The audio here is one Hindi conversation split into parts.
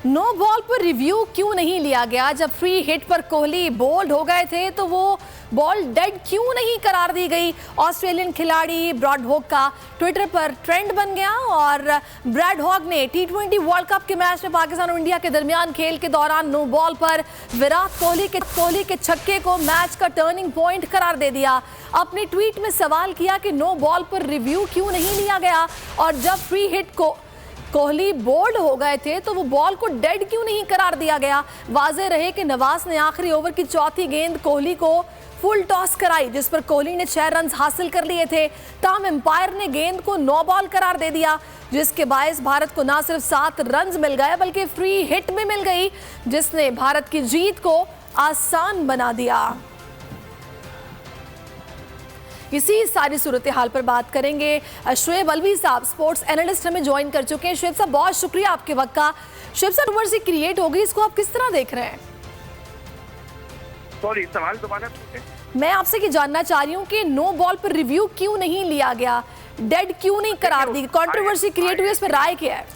नो बॉल पर रिव्यू क्यों नहीं लिया गया? जब फ्री हिट पर कोहली बोल्ड हो गए थे तो वो बॉल डेड क्यों नहीं करार दी गई? ऑस्ट्रेलियन खिलाड़ी ब्रैड हॉग का ट्विटर पर ट्रेंड बन गया और ब्रैड हॉग ने टी20 वर्ल्ड कप के मैच में पाकिस्तान और इंडिया के दरमियान खेल के दौरान नो बॉल पर विराट कोहली के छक्के को मैच का टर्निंग पॉइंट करार दे दिया। अपने ट्वीट में सवाल किया कि नो बॉल पर रिव्यू क्यों नहीं लिया गया और जब फ्री हिट को कोहली बोल्ड हो गए थे तो वो बॉल को डेड क्यों नहीं करार दिया गया? वाज़ेह रहे कि नवाज ने आखिरी ओवर की चौथी गेंद कोहली को फुल टॉस कराई जिस पर कोहली ने 6 रन हासिल कर लिए थे। ताहम एम्पायर ने गेंद को नो बॉल करार दे दिया जिसके बायस भारत को न सिर्फ 7 रन मिल गए बल्कि फ्री हिट भी मिल गई जिसने भारत की जीत को आसान बना दिया। इसी सारी सूरत हाल पर बात करेंगे। शुएब अलवी साहब स्पोर्ट्स एनालिस्ट हमें ज्वाइन कर चुके हैं। शुएब साहब बहुत शुक्रिया आपके वक्त का। शुएब साहब रूमर से क्रिएट हो गई, इसको आप किस तरह देख रहे हैं? सॉरी, सवाल दोबारा पूछें। मैं आपसे ये जानना चाह रही हूँ कि नो बॉल पर रिव्यू क्यों नहीं लिया गया, डेड क्यों नहीं करार दी, कंट्रोवर्सी क्रिएट हुई, इस पर राय क्या है?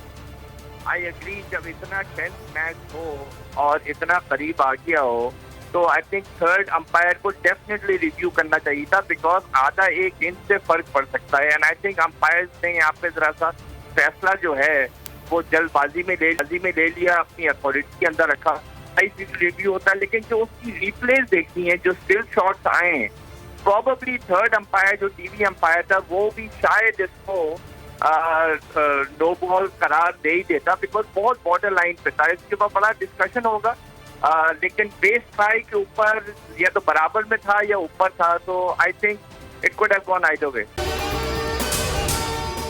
आई एग्री, जब इतना टेंस मैच हो और इतना करीब आ गया हो तो आई थिंक थर्ड अंपायर को डेफिनेटली रिव्यू करना चाहिए था, बिकॉज आधा एक इंच से फर्क पड़ सकता है। एंड आई थिंक अंपायर्स ने यहाँ पे जरा सा फैसला जो है वो जल्दबाजी में ले लिया, अपनी अथॉरिटी के अंदर रखा। रिव्यू होता है, लेकिन जो उसकी रिप्लेस देखती हैं, जो स्टिल शॉट्स आए हैं, प्रोबेबली थर्ड अंपायर जो टीवी अंपायर था वो भी शायद इसको नो बॉल करार दे ही देता, बिकॉज बहुत बॉर्डर लाइन पे था। इसके ऊपर बड़ा डिस्कशन होगा, लेकिन बेस ट्राई के ऊपर या तो बराबर में था या ऊपर था, तो I think it could have gone either way.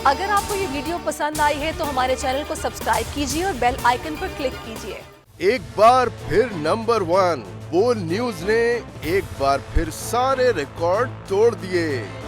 अगर आपको ये वीडियो पसंद आई है तो हमारे चैनल को सब्सक्राइब कीजिए और बेल आइकन पर क्लिक कीजिए। एक बार फिर नंबर 1 बोल न्यूज ने एक बार फिर सारे रिकॉर्ड तोड़ दिए।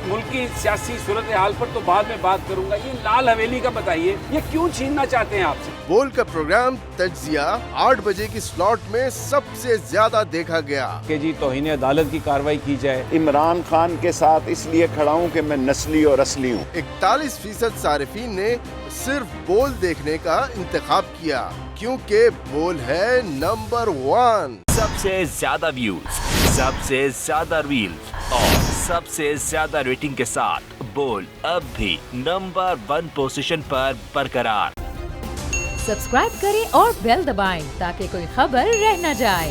मुल्क की सियासी सूरत हाल पर तो बाद में बात करूंगा, ये लाल हवेली का बताइए, ये क्यों छीनना चाहते हैं आपसे? बोल का प्रोग्राम तज्जिया 8 बजे की स्लॉट में सबसे ज्यादा देखा गया कि जी तौहीन अदालत की कार्रवाई की जाए। इमरान खान के साथ इसलिए खड़ा हूँ कि मैं नस्ली और असली हूँ। 41% सारिफीन ने सिर्फ बोल देखने का इंतखाब किया क्योंकि बोल है नंबर 1। सबसे ज्यादा व्यूज, सबसे ज्यादा रील्स और सबसे ज्यादा रेटिंग के साथ बोल अब भी नंबर 1 पोजीशन पर बरकरार। सब्सक्राइब करें और बेल दबाएं ताकि कोई खबर रह न जाए।